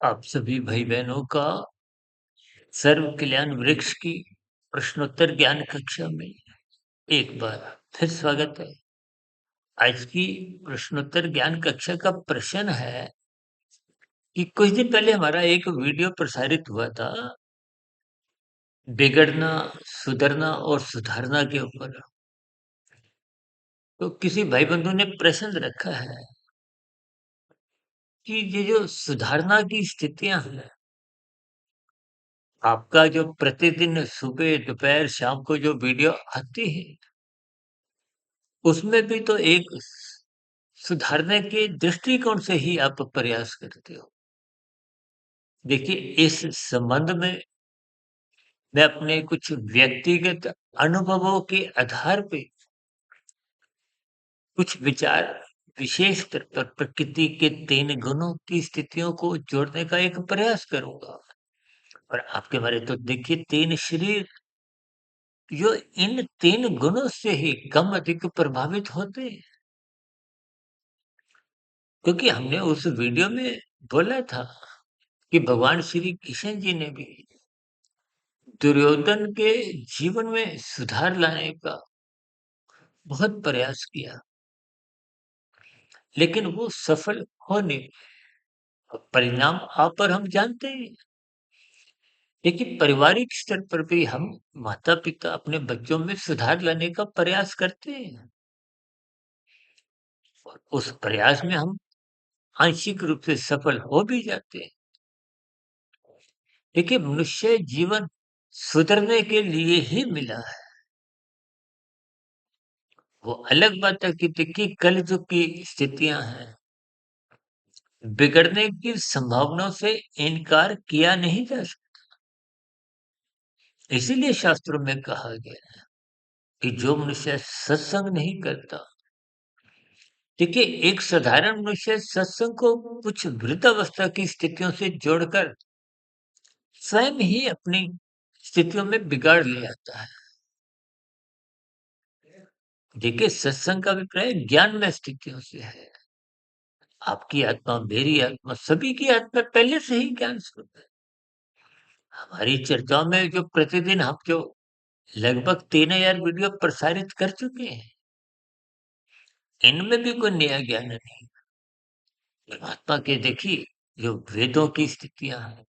आप सभी भाई बहनों का सर्व कल्याण वृक्ष की प्रश्नोत्तर ज्ञान कक्षा में एक बार फिर स्वागत है। आज की प्रश्नोत्तर ज्ञान कक्षा का प्रश्न है कि कुछ दिन पहले हमारा एक वीडियो प्रसारित हुआ था बिगड़ना, सुधरना और सुधारना के ऊपर। तो किसी भाई बंधु ने प्रश्न रखा है कि ये जो सुधारना की स्थितियां हैं, आपका जो प्रतिदिन सुबह दोपहर शाम को जो वीडियो आती है, उसमें भी तो एक सुधारने के दृष्टिकोण से ही आप प्रयास करते हो। देखिए, इस संबंध में मैं अपने कुछ व्यक्तिगत अनुभवों के आधार पे कुछ विचार विशेष स्तर पर प्रकृति के 3 गुणों की स्थितियों को जोड़ने का एक प्रयास करूँगा। और आपके बारे तो देखिए 3 शरीर जो इन 3 गुणों से ही कम अधिक प्रभावित होते हैं। क्योंकि हमने उस वीडियो में बोला था कि भगवान श्री कृष्ण जी ने भी दुर्योधन के जीवन में सुधार लाने का बहुत प्रयास किया, लेकिन वो सफल हो नहीं। परिणाम आप और हम जानते हैं। लेकिन पारिवारिक स्तर पर भी हम माता पिता अपने बच्चों में सुधार लाने का प्रयास करते हैं, और उस प्रयास में हम आंशिक रूप से सफल हो भी जाते हैं। देखिए, मनुष्य जीवन सुधरने के लिए ही मिला है। वो अलग बात है कि देखिए कलयुग की स्थितियां हैं, बिगड़ने की संभावनाओं से इनकार किया नहीं जा सकता। इसीलिए शास्त्रों में कहा गया है कि जो मनुष्य सत्संग नहीं करता, देखिए एक साधारण मनुष्य सत्संग को कुछ वृद्धावस्था की स्थितियों से जोड़कर स्वयं ही अपनी स्थितियों में बिगाड़ ले आता है। देखिए, सत्संग का अभिप्राय ज्ञान में स्थितियों से है। आपकी आत्मा, मेरी आत्मा, सभी की आत्मा पहले से ही ज्ञान स्वरूप है। हमारी चर्चाओं में जो प्रतिदिन हम जो लगभग 3000 वीडियो प्रसारित कर चुके हैं, इनमें भी कोई नया ज्ञान नहीं। परमात्मा के देखिए जो वेदों की स्थितियां हैं,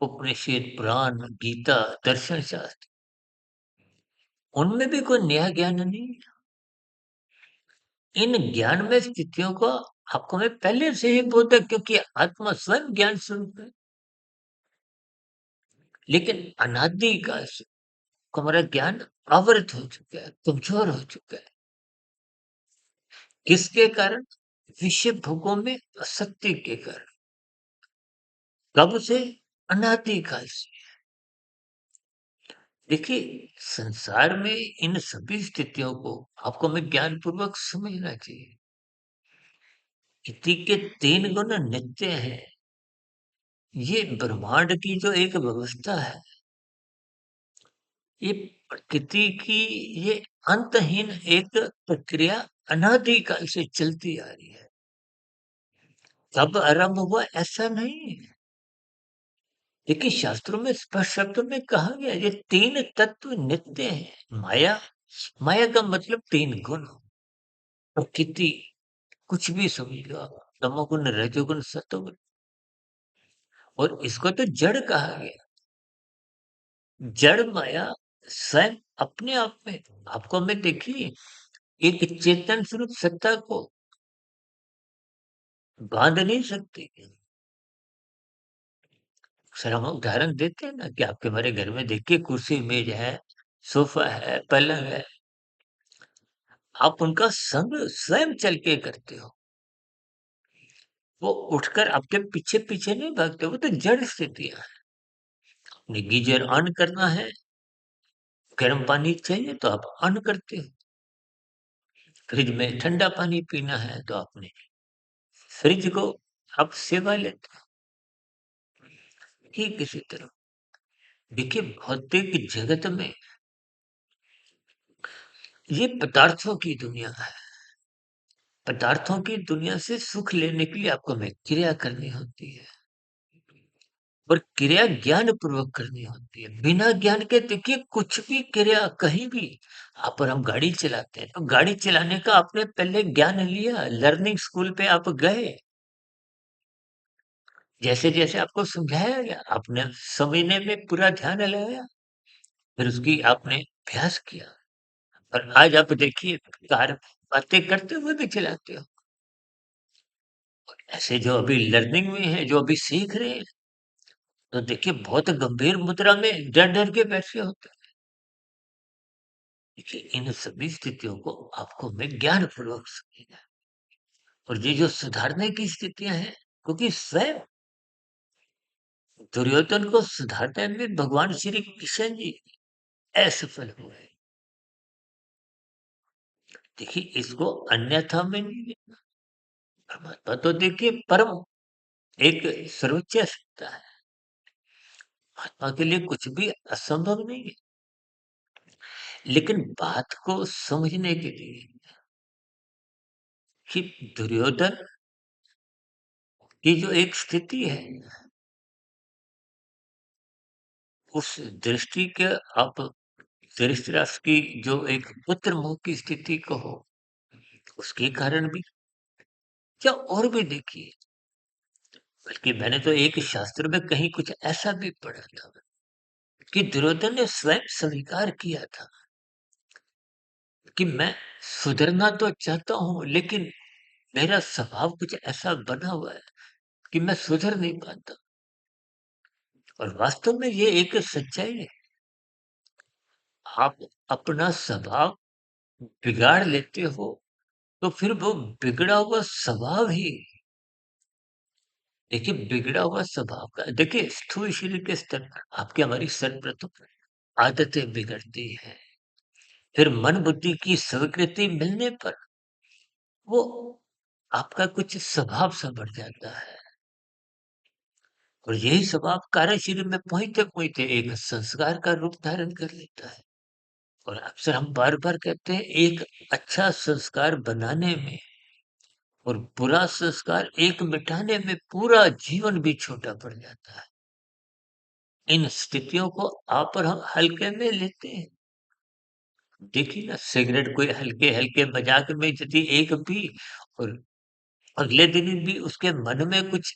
उपनिषद, पुराण, गीता, दर्शन शास्त्र, उनमें भी कोई नया ज्ञान नहीं है। इन ज्ञान में स्थितियों को आपको मैं पहले से ही बोलता, क्योंकि आत्मा स्वयं ज्ञान स्वरूप है। लेकिन अनादि काल से हमारा ज्ञान आवृत हो चुका है, कमजोर हो चुका है। किसके कारण? विषय भोगों में आसक्ति के कारण। कब से? अनादि काल से। देखिए, संसार में इन सभी स्थितियों को आपको हमें ज्ञान पूर्वक समझना चाहिए। इति के 3 गुण नित्य है। ये ब्रह्मांड की जो एक व्यवस्था है, ये प्रकृति की ये अंतहीन एक प्रक्रिया अनादि काल से चलती आ रही है। कब आरंभ हुआ ऐसा नहीं है। देखिए, शास्त्रों में स्पष्ट शब्दों में कहा गया ये 3 तत्व नित्य हैं। माया, माया का मतलब 3 गुण। प्रकृति, कुछ भी समझ लो आप, तमोगुण, रजोगुण, सतोगुण। और इसको तो जड़ कहा गया। जड़ माया स्वयं अपने आप में आपको में देखिए एक चेतन स्वरूप सत्ता को बांध नहीं सकती। सर हम उदाहरण देते हैं ना कि आपके हमारे घर में देखिए कुर्सी मेज है, सोफा है, पलंग है। आप उनका संग स्वयं चल के करते हो। वो उठकर आपके पीछे पीछे नहीं भागते, वो तो जड़ स्थितियां है। आपने गीजर ऑन करना है, गर्म पानी चाहिए तो आप ऑन करते हो। फ्रिज में ठंडा पानी पीना है तो आपने फ्रिज को आप सेवा लेते हो। ठीक इसी तरह देखिए भौतिक जगत में ये पदार्थों की दुनिया है। पदार्थों की दुनिया से सुख लेने के लिए आपको हमें क्रिया करनी होती है। और क्रिया ज्ञान पूर्वक करनी होती है। बिना ज्ञान के देखिए कुछ भी क्रिया कहीं भी, आप और हम गाड़ी चलाते हैं, तो गाड़ी चलाने का आपने पहले ज्ञान लिया, लर्निंग स्कूल पे आप गए, जैसे-जैसे आपको समझाया गया, आपने समझने में पूरा ध्यान लगाया, फिर उसकी आपने अभ्यास किया और आज आप देखिए कार बातें करते हुए भी चलाते हो। ऐसे जो अभी लर्निंग में है, जो अभी सीख रहे हैं, तो देखिए बहुत गंभीर मुद्रा में डर-डर के बैठे होते हैं। देखिए इन सभी स्थितियों को आपको हमें ज्ञानपूर्वक समझना है और ये जो सुधारने की स्थितियाँ हैं, क्योंकि स्वयं दुर्योधन को सुधारने में भगवान श्री कृष्ण जी असफल हुए। देखिए इसको अन्यथा में नहीं लेना। परमात्मा तो देखिए परम एक सर्वोच्च सत्ता है। आत्मा के लिए कुछ भी असंभव नहीं है। लेकिन बात को समझने के लिए कि दुर्योधन की जो एक स्थिति है, उस दृष्टि के आप धृतराष्ट्र की जो एक पुत्र मोह की स्थिति कहो, उसके कारण भी या और भी देखिए, बल्कि मैंने तो एक शास्त्र में कहीं कुछ ऐसा भी पढ़ा था कि दुर्योधन ने स्वयं स्वीकार किया था कि मैं सुधरना तो चाहता हूँ, लेकिन मेरा स्वभाव कुछ ऐसा बना हुआ है कि मैं सुधर नहीं पाता। और वास्तव में ये एक सच्चाई है। आप अपना स्वभाव बिगाड़ लेते हो, तो फिर वो बिगड़ा हुआ स्वभाव ही देखिए बिगड़ा हुआ स्वभाव का देखिए स्थूल शरीर के स्तर पर आपकी हमारी सर्वप्रथम आदतें बिगड़ती हैं। फिर मन बुद्धि की स्वीकृति मिलने पर वो आपका कुछ स्वभाव सा बढ़ जाता है और यही स्वभाव कार्य शरीर में पहुंचते-पहुंचते एक संस्कार का रूप धारण कर लेता है। और अक्सर हम बार-बार कहते हैं एक अच्छा संस्कार बनाने में और बुरा संस्कार एक मिटाने में पूरा जीवन भी छोटा पड़ जाता है। इन स्थितियों को आप और हम हल्के में लेते हैं। देखिए ना सिगरेट कोई हल्के-हल्के मज़ाक में यदि एक पी और अगले दिन भी उसके मन में कुछ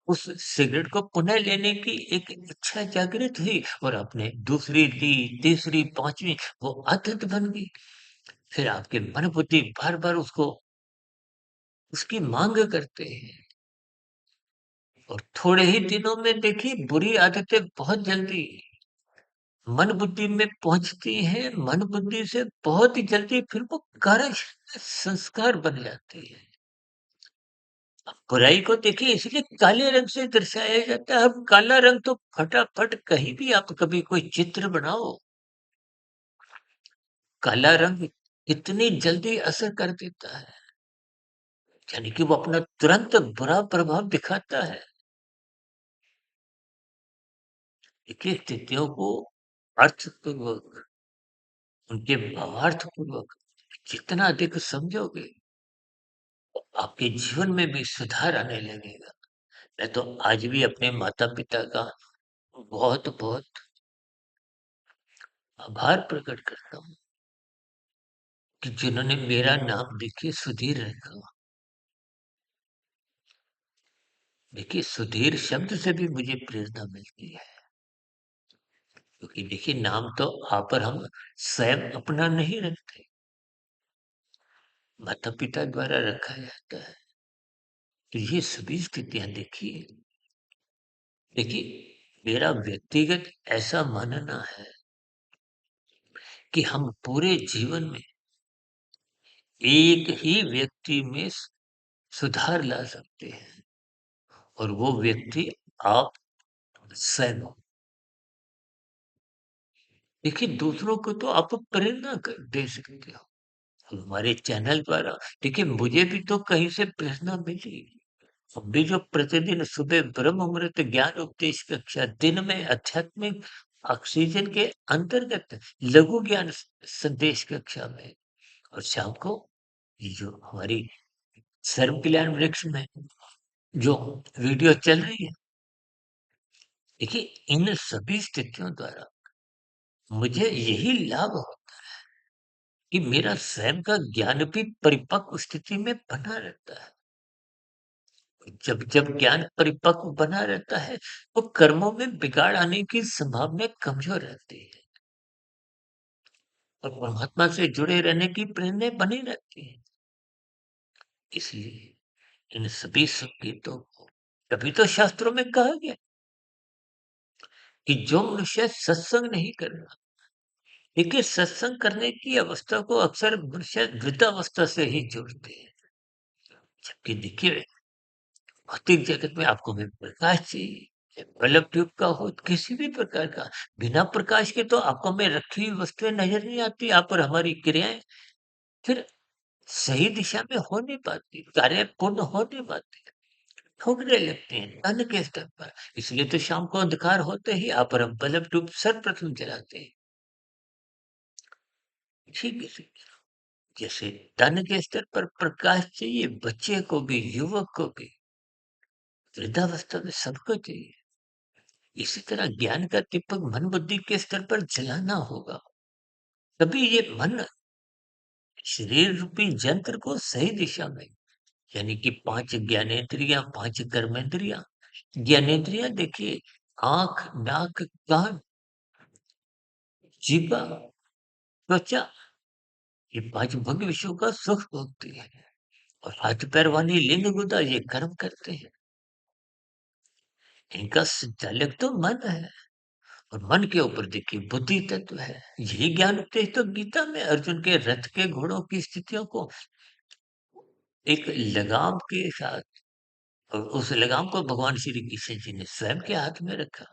उस सिगरेट को पुनः लेने की एक इच्छा जागृत हुई और आपने दूसरी ली, तीसरी, 5वीं वो आदत बन गई। फिर आपके मन बुद्धि बार-बार उसको उसकी माँग करते हैं और थोड़े ही दिनों में देखिए बुरी आदतें बहुत जल्दी मन बुद्धि में पहुँचती हैं, मन बुद्धि से बहुत ही जल्दी फिर वो कार्य संस्कार बन जाती है। बुराई को देखिए इसलिए काले रंग से दर्शाया जाता है। अब काला रंग तो फटाफट कहीं भी आप कभी कोई चित्र बनाओ, काला रंग कितनी जल्दी असर कर देता है। यानी कि वो अपना तुरंत बुरा प्रभाव दिखाता है। देखिए स्थितियों को अर्थपूर्वक, उनके भावार्थपूर्वक जितना अधिक समझोगे, आपके जीवन में भी सुधार आने लगेगा। मैं तो आज भी अपने माता-पिता का बहुत-बहुत आभार प्रकट करता हूँ कि जिन्होंने मेरा नाम देखिए सुधीर रखा। देखिए सुधीर शब्द से भी मुझे प्रेरणा मिलती है, क्योंकि देखिए नाम तो आप और हम स्वयं अपना नहीं रखते, माता-पिता द्वारा रखा जाता है। तो ये सभी स्थितियाँ देखिए, देखिए मेरा व्यक्तिगत ऐसा मानना है कि हम पूरे जीवन में एक ही व्यक्ति में सुधार ला सकते हैं और वो व्यक्ति आप स्वयं हो। देखिए दूसरों को तो आप प्रेरणा दे सकते हो। हमारे चैनल द्वारा देखिए मुझे भी तो कहीं से प्रेरणा मिली। अब भी जो प्रतिदिन सुबह ब्रह्म मुहूर्त ज्ञान उपदेश कक्षा, दिन में आध्यात्मिक ऑक्सीजन के अंतर्गत लघु ज्ञान संदेश कक्षा में और शाम को ये जो हमारी सर्व कल्याण वृक्ष में जो वीडियो चल रही है, देखिए, इन सभी स्थितियों द्वारा मुझे यही लाभ हो कि मेरा स्वयं का ज्ञान भी परिपक्व स्थिति में बना रहता है। जब जब ज्ञान परिपक्व बना रहता है, तो कर्मों में बिगाड़ आने की संभावना कमज़ोर रहती है और परमात्मा से जुड़े रहने की प्रेरणा बनी रहती है। इसलिए इन सभी संकेतों को तभी तो शास्त्रों में कहा गया कि जो मनुष्य सत्संग नहीं कर रहा, देखिए सत्संग करने की अवस्था को अक्सर मनुष्य वृद्धावस्था से ही जोड़ते हैं। जबकि देखिए भौतिक जगत में आपको में प्रकाश चाहिए, चाहे बल्ब ट्यूब का हो, किसी भी प्रकार का। बिना प्रकाश के तो आँखों में रखी हुई वस्तुएँ नज़र नहीं आती, आप और हमारी क्रियाएँ फिर सही दिशा में हो नहीं पाती, कार्य पूर्ण हो नहीं पाते, ठोकने लगते हैं तन के स्तर पर। इसलिए तो शाम को अंधकार होते ही आप और हम बल्ब ट्यूब सर्वप्रथम जलाते हैं। ठीक इसी तरह जैसे तन के स्तर पर प्रकाश चाहिए, बच्चे को भी, युवक को भी, वृद्धावस्था में सबको चाहिए। इसी तरह ज्ञान का दीपक मन बुद्धि के स्तर पर जलाना होगा। तभी ये मन शरीर रूपी यंत्र को सही दिशा में यानी कि 5 ज्ञानेंद्रियाँ, 5 कर्मेंद्रियाँ। ज्ञानेंद्रियाँ देखिए आँख, नाक, कान, जीभ, त्वचा ये 5 भोग विषयों का सुख भोगती है और हाथ पैर वाली लिंग गुदा ये कर्म करते हैं। इनका संचालक तो मन है। और मन के ऊपर देखिए बुद्धि तत्व है। यही ज्ञान उपदेश तो गीता में अर्जुन के रथ के घोड़ों की स्थितियों को एक लगाम के साथ और उस लगाम को भगवान श्री कृष्ण जी ने स्वयं के हाथ में रखा।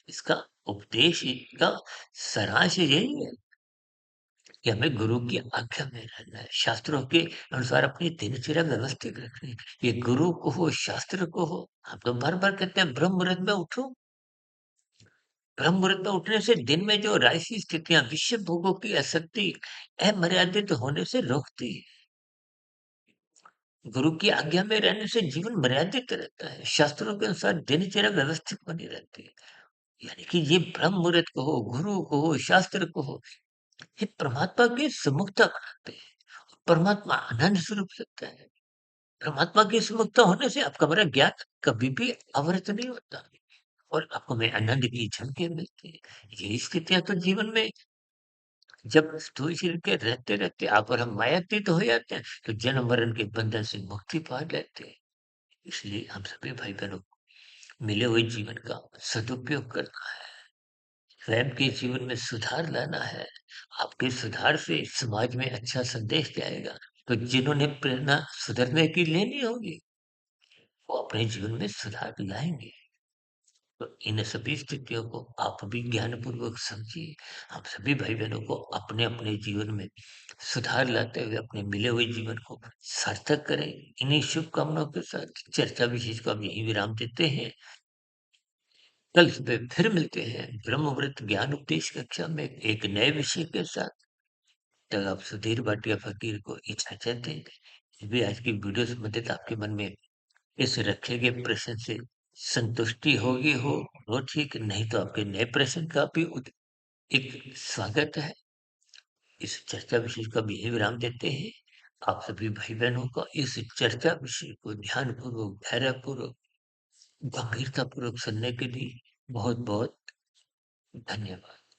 इसका उपदेश का सारांश यही है कि हमें गुरु की आज्ञा में रहना है, शास्त्रों के अनुसार अपनी दिनचर्या व्यवस्थित रखनी है। ये गुरु को हो, शास्त्र को हो, हम तो बार-बार कहते हैं ब्रह्म मुहूर्त में उठो। ब्रह्म मुहूर्त में उठने से दिन में जो राशि स्थितियाँ विषय भोगों की आसक्ति अमर्यादित होने से रोकती है। गुरु की आज्ञा में रहने से जीवन मर्यादित रहता है। शास्त्रों के अनुसार दिनचर्या व्यवस्थित बनी रहती है। यानी कि ये ब्रह्म मुहूर्त को हो, गुरु को हो, शास्त्र को हो, ये परमात्मा की सुमुखता बनाते हैं। परमात्मा आनंद स्वरूप सत्य है। परमात्मा की सुमुखता होने से आपका मेरा ज्ञान कभी भी अवरत नहीं होता और आपको में आनंद की झलकें मिलती है। यही स्थितियाँ तो जीवन में जब स्थूल शरीर के रहते-रहते आप और हम मायातीत हो जाते हैं, तो जन्म-मरण के बंधन से मुक्ति पा लेते हैं। इसलिए हम सभी भाई-बहनों को मिले हुए जीवन का सदुपयोग करना है, स्वयं के जीवन में सुधार लाना है। आपके सुधार से समाज में अच्छा संदेश जाएगा, तो जिन्होंने प्रेरणा सुधरने की लेनी होगी, वो अपने जीवन में सुधार लाएँगे। तो इन सभी स्थितियों को आप भी ज्ञानपूर्वक समझिए। हम सभी भाई-बहनों को अपने-अपने जीवन में सुधार लाते हुए अपने मिले हुए जीवन को सार्थक करें। इन्हीं शुभकामनाओं के साथ चर्चा विशेष को हम यहीं विराम देते हैं। कल सुबह फिर मिलते हैं ब्रह्मवृत ज्ञान उपदेश कक्षा में एक नए विषय के साथ। तब आप सुधीर भाटिया फ़कीर को इजाज़त दें। भी आज की वीडियो संबंधित आपके मन में इस रखे गए प्रश्न से संतुष्टि होगी हो वो ठीक, नहीं तो आपके नए प्रश्न का भी एक स्वागत है। इस चर्चा विषय का भी यही विराम देते हैं। आप सभी भाई बहनों का इस चर्चा विषय को ध्यानपूर्वक, धैर्यपूर्वक, गंभीरतापूर्वक सुनने के लिए बहुत बहुत धन्यवाद।